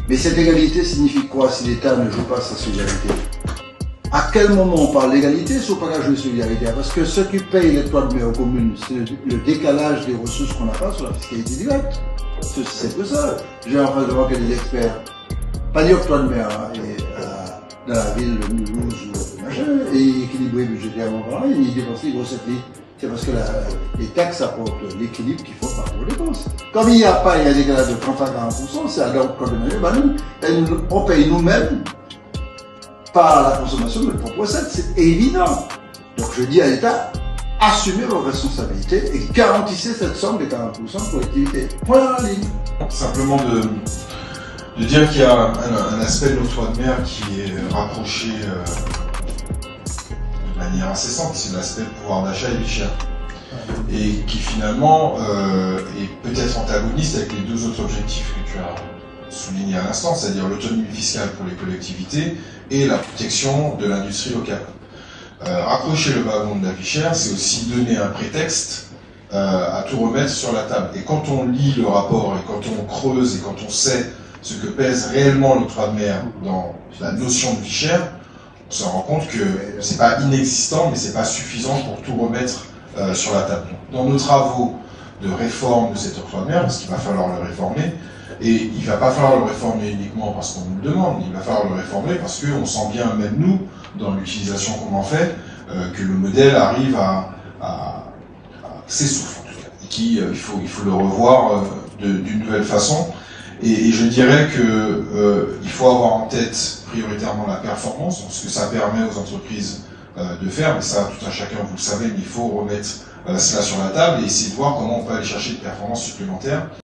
Mais cette égalité signifie quoi si l'État ne joue pas sa solidarité? À quel moment on parle d'égalité si on ne peut pas jouer solidarité? Parce que ceux qui payent les toits de mer aux communes, c'est le décalage des ressources qu'on n'a pas sur la fiscalité directe. C'est que ça. J'ai en face de moi que des experts. Pas dire que toit de mer dans la ville de Mulhouse ou machin, et équilibré budgétairement parlant, il dépense les grosses litres. C'est parce que les taxes apportent l'équilibre qu'il faut par rapport aux dépenses. Comme il n'y a pas, il y a des décalage de 30 à 40%, c'est à l'ordre de manière, nous, on paye nous-mêmes par la consommation de notre propre recette, c'est évident. Donc je dis à l'État, assumez vos responsabilités et garantissez cette somme de 40% de collectivité. Voilà la ligne. Simplement de dire qu'il y a un aspect de l'octroi de mer qui est rapproché de manière assez simple, c'est l'aspect du pouvoir d'achat et vie chère. Et qui finalement est peut-être antagoniste avec les deux autres objectifs que tu as soulignés à l'instant, c'est-à-dire l'autonomie fiscale pour les collectivités et la protection de l'industrie locale. Raccrocher le wagon de la vie chère, c'est aussi donner un prétexte à tout remettre sur la table. Et quand on lit le rapport, et quand on creuse, et quand on sait ce que pèse réellement l'octroi de mer dans la notion de vie chère, on se rend compte que c'est pas inexistant, mais c'est pas suffisant pour tout remettre sur la table. Dans nos travaux de réforme de cet octroi de mer, parce qu'il va falloir le réformer, et il ne va pas falloir le réformer uniquement parce qu'on nous le demande, il va falloir le réformer parce qu'on sent bien, même nous, dans l'utilisation qu'on en fait, que le modèle arrive à s'essouffle en tout cas, et qu'il faut le revoir d'une nouvelle façon. Et je dirais qu'il faut avoir en tête prioritairement la performance, ce que ça permet aux entreprises de faire, mais ça, tout un chacun, vous le savez, mais il faut remettre cela sur la table et essayer de voir comment on peut aller chercher des performances supplémentaires.